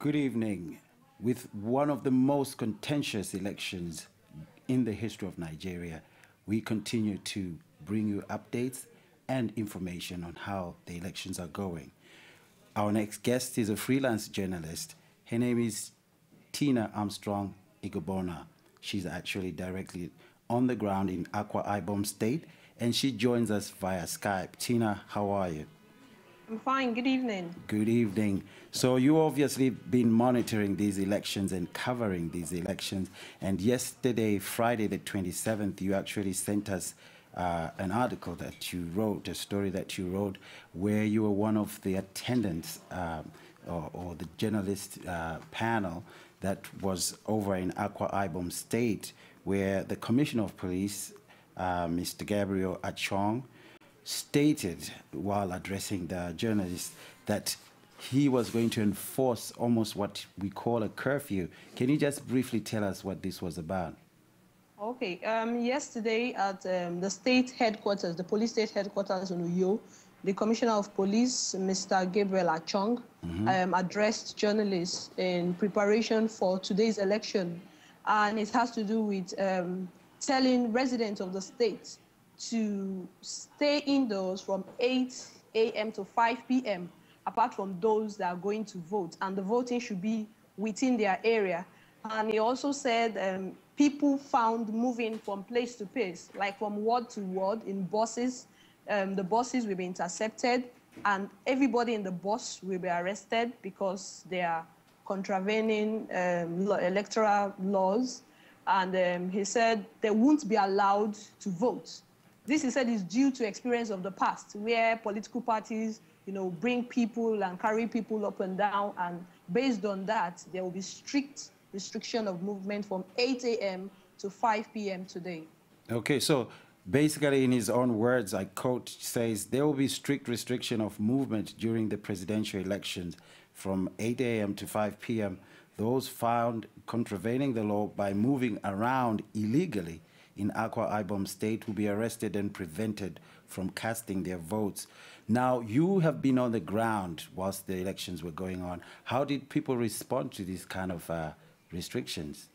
Good evening. With one of the most contentious elections in the history of Nigeria, we continue to bring you updates and information on how the elections are going. Our next guest is a freelance journalist. Her name is Tina Armstrong Ogbonna. She's actually directly on the ground in Akwo Ibom State, and she joins us via Skype. Tina, how are you? I'm fine. Good evening. Good evening. So you obviously been monitoring these elections and covering these elections. And yesterday, Friday the 27th, you actually sent us an article that you wrote, a story that you wrote, where you were one of the attendants or the journalist panel that was over in Akwo Ibom State, where the Commissioner of Police, Mr. Gabriel Achong, stated while addressing the journalists that he was going to enforce almost what we call a curfew. Can you just briefly tell us what this was about? Okay. Yesterday at the state headquarters, the police state headquarters in Uyo, the Commissioner of Police, Mr. Gabriel Achong, addressed journalists in preparation for today's election. And it has to do with telling residents of the state to stay indoors from 8 a.m. to 5 p.m., apart from those that are going to vote. And the voting should be within their area. And he also said people found moving from place to place, like from ward to ward in buses. The buses will be intercepted, and everybody in the bus will be arrested because they are contravening electoral laws. And he said they won't be allowed to vote. This, he said, is due to experience of the past, where political parties, bring people and carry people up and down. And based on that, there will be strict restriction of movement from 8 a.m. to 5 p.m. today. Okay, so basically in his own words, I quote, says, there will be strict restriction of movement during the presidential elections from 8 a.m. to 5 p.m. Those found contravening the law by moving around illegally in Akwo Ibom State will be arrested and prevented from casting their votes. Now, you have been on the ground whilst the elections were going on. How did people respond to these kind of restrictions?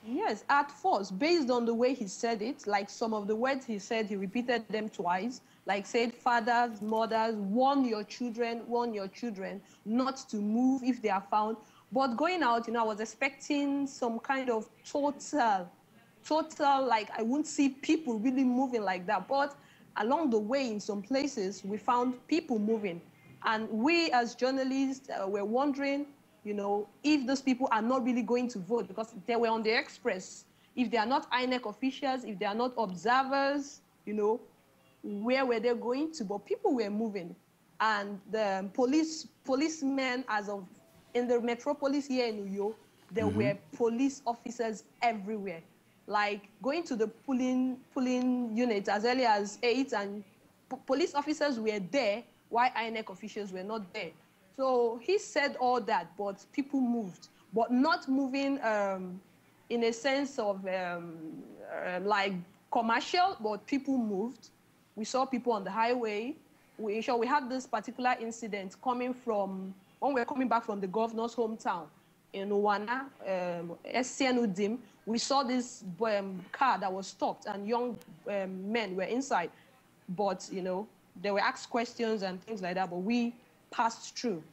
Yes, at first, based on the way he said it, like some of the words he said, he repeated them twice, like said, fathers, mothers, warn your children not to move if they are found. But going out, I was expecting some kind of total, like I wouldn't see people really moving like that. But along the way, in some places, we found people moving. And we as journalists were wondering, if those people are not really going to vote because they were on the express. If they are not INEC officials, if they are not observers, where were they going to? But people were moving. And the policemen, in the metropolis here in Uyo, there were police officers everywhere. Like going to the polling unit as early as 8, and police officers were there while INEC officials were not there. So he said all that, but people moved, but not moving in a sense of like commercial, but people moved. We saw people on the highway. We had this particular incident coming from, when we were coming back from the governor's hometown in Ogbonna, SCNUDIM. We saw this car that was stopped and young men were inside. But, they were asked questions and things like that, but we passed through.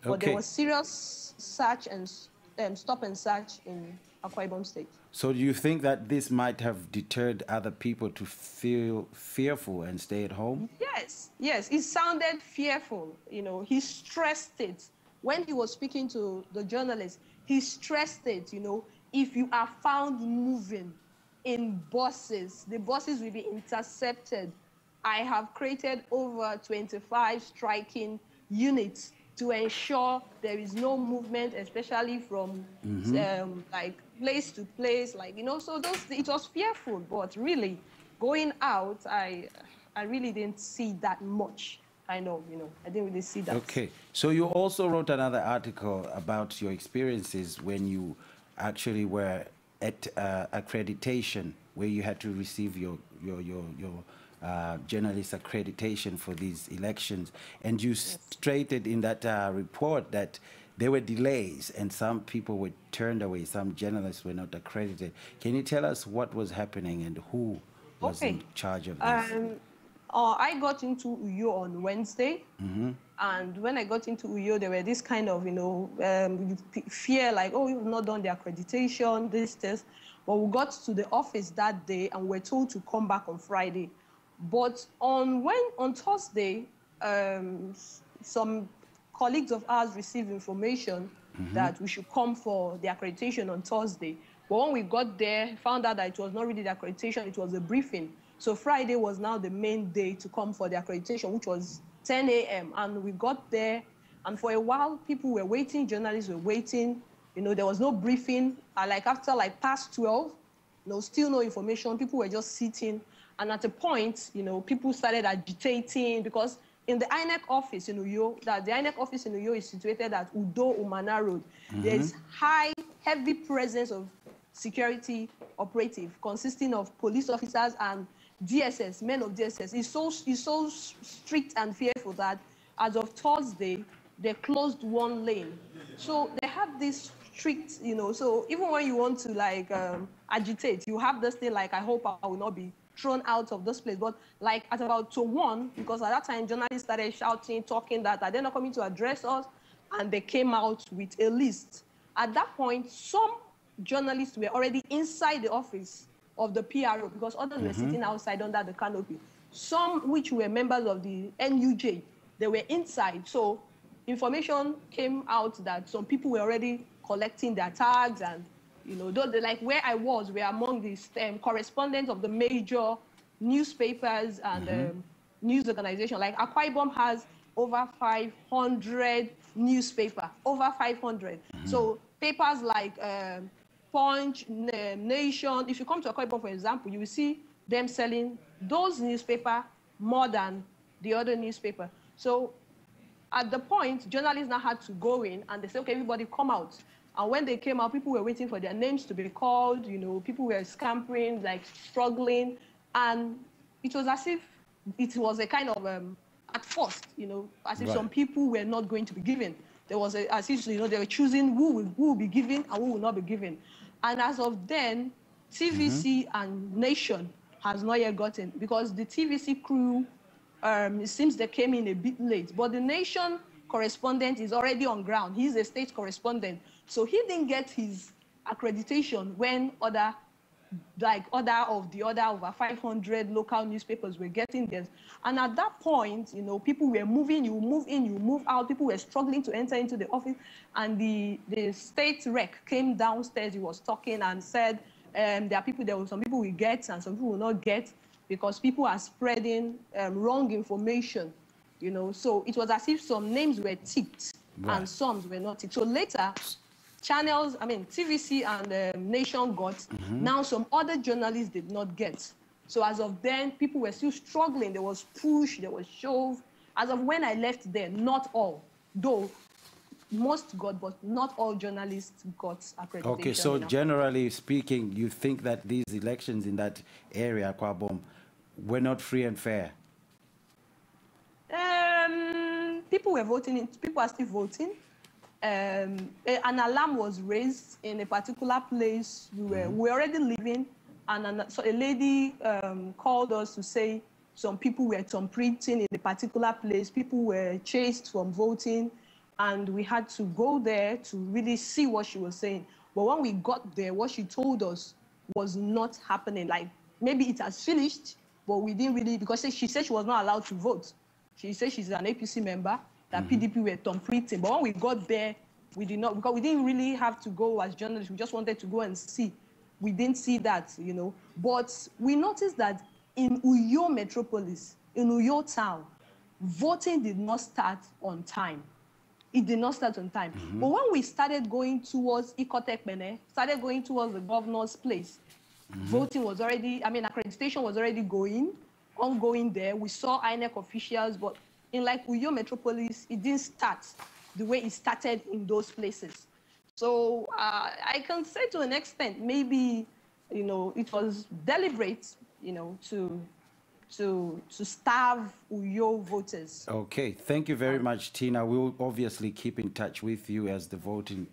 Okay. But there was serious search and stop and search in Akwa Ibom State. So do you think that this might have deterred other people to feel fearful and stay at home? Yes, it sounded fearful. He stressed it. When he was speaking to the journalists, he stressed it, if you are found moving in buses, the buses will be intercepted. I have created over 25 striking units to ensure there is no movement, especially from like place to place, so it was fearful. But really, going out, I really didn't see that much. I didn't really see that. Okay, so you also wrote another article about your experiences when you actually were at Accreditation, where you had to receive your journalist accreditation for these elections. And you stated in that report that there were delays and some people were turned away, some journalists were not accredited. Can you tell us what was happening and who was in charge of this? I got into Uyo on Wednesday, and when I got into Uyo, there were this kind of, fear, like, oh, you've not done the accreditation, this. But we got to the office that day, and we're told to come back on Friday. But on Thursday, some colleagues of ours received information that we should come for the accreditation on Thursday. But when we got there, found out that it was not really the accreditation, it was a briefing. So Friday was now the main day to come for the accreditation, which was 10 a.m. And we got there, and for a while, people were waiting, journalists were waiting. There was no briefing. After past 12, still no information. People were just sitting. And at a point, people started agitating because in the INEC office in Uyo, the INEC office in Uyo is situated at Udo Umana Road. There is heavy presence of security operative consisting of police officers and DSS, men of DSS. It's so strict and fearful that as of Thursday, they closed one lane. So they have this strict, so even when you want to agitate, you have this thing I hope I will not be thrown out of this place. But at about 1, because at that time journalists started shouting, talking that they're not coming to address us, and they came out with a list. At that point, some journalists were already inside the office of the PRO because others were sitting outside under the canopy. Some which were members of the NUJ, they were inside. So information came out that some people were already collecting their tags, and where I was, we were among the correspondents of the major newspapers and news organizations. Akwo Ibom has over 500 newspapers, over 500. So papers like Punch, Nation. If you come to Akwa Ibom, for example, you will see them selling those newspapers more than the other newspaper. So at the point, journalists now had to go in, and they said, okay, everybody come out. And when they came out, people were waiting for their names to be called. People were scampering, struggling. And it was as if it was a kind of, at first, as if some people were not going to be given. There was as if, they were choosing who will be given and who will not be given. And as of then, TVC and Nation has not yet gotten, because the TVC crew, it seems they came in a bit late. But the Nation correspondent is already on ground. He's a state correspondent. So he didn't get his accreditation when other over 500 local newspapers were getting theirs. And at that point, people were moving, you move in, you move out. People were struggling to enter into the office. And the state rec came downstairs. He was talking and said, there were some people will get and some people will not get because people are spreading wrong information. So it was as if some names were ticked and some were not ticked. So later, channels, TVC and Nation got. Now some other journalists did not get. So as of then, people were still struggling. There was push, there was shove. As of when I left there, not all, though most got, but not all journalists got accreditation. Okay, so generally speaking, you think that these elections in that area, Akwa Ibom, were not free and fair? People were voting. People are still voting. An alarm was raised in a particular place. We were already living, and so a lady called us to say some people were thumbprinting in a particular place. People were chased from voting, and we had to go there to really see what she was saying. But when we got there, what she told us was not happening. Maybe it has finished, but we didn't really, because she said she was not allowed to vote. She said she's an APC member, that PDP were thumbprinting. But when we got there, we did not, because we didn't really have to go as journalists. We just wanted to go and see. We didn't see that, But we noticed that in Uyo metropolis, in Uyo town, voting did not start on time. It did not start on time. But when we started going towards Ikotekpene, started going towards the governor's place, voting was already, accreditation was already ongoing there. We saw INEC officials, but in Uyo metropolis, it didn't start the way it started in those places. So I can say to an extent, maybe, it was deliberate, to to starve Uyo voters. Okay, thank you very much, Tina. We'll obviously keep in touch with you as the voting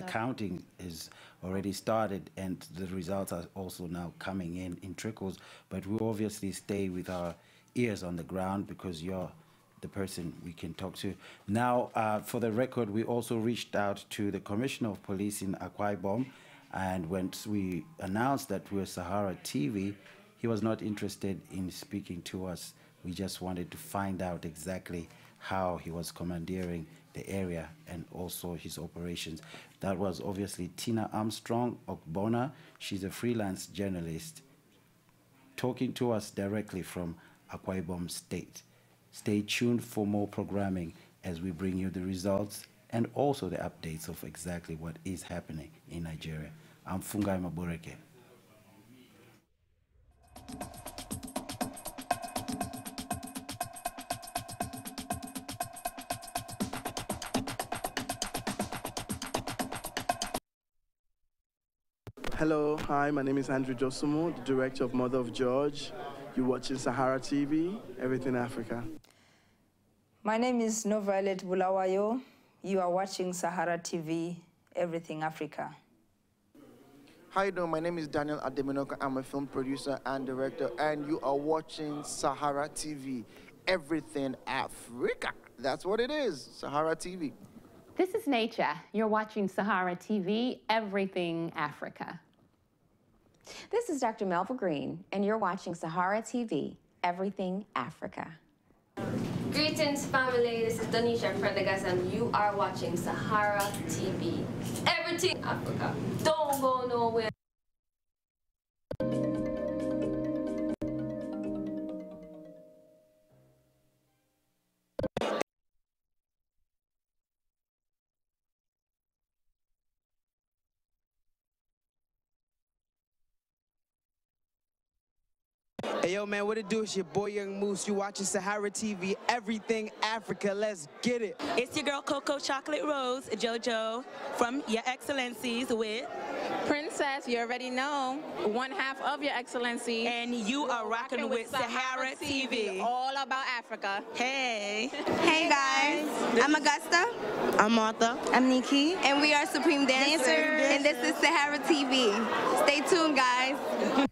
counting is already started and the results are also now coming in trickles. But we'll obviously stay with our ears on the ground because you're the person we can talk to. Now, for the record, we also reached out to the Commissioner of Police in Akwa Ibom, and when we announced that we're Sahara TV, he was not interested in speaking to us. We just wanted to find out exactly how he was commandeering the area and also his operations. That was obviously Tina Armstrong, Ogbonna. She's a freelance journalist talking to us directly from Akwa Ibom State. Stay tuned for more programming as we bring you the results and also the updates of exactly what is happening in Nigeria. I'm Fungai Maboreke. Hello, hi, my name is Andrew Josumo, the director of Mother of George. You're watching Sahara TV, Everything Africa. My name is Novalet Bulawayo. You are watching Sahara TV, Everything Africa. How you doing? My name is Daniel Ademinoka. I'm a film producer and director, and you are watching Sahara TV, Everything Africa. That's what it is, Sahara TV. This is Nature. You're watching Sahara TV, Everything Africa. This is Dr. Melva Green, and you're watching Sahara TV, Everything Africa. Greetings, family. This is Donisha Prendergast, and you are watching Sahara TV, Everything Africa. Don't go nowhere. Hey, yo, man, what it do? It's your boy, Young Moose. You watching Sahara TV, Everything Africa. Let's get it. It's your girl, Coco Chocolate Rose, JoJo, from Your Excellencies with... Princess, you already know, one half of Your Excellency. And you are rocking with Sahara TV. All about Africa. Hey. Hey, guys. I'm Augusta. I'm Martha. I'm Nikki. And we are Supreme Dancers. And this is Sahara TV. Stay tuned, guys.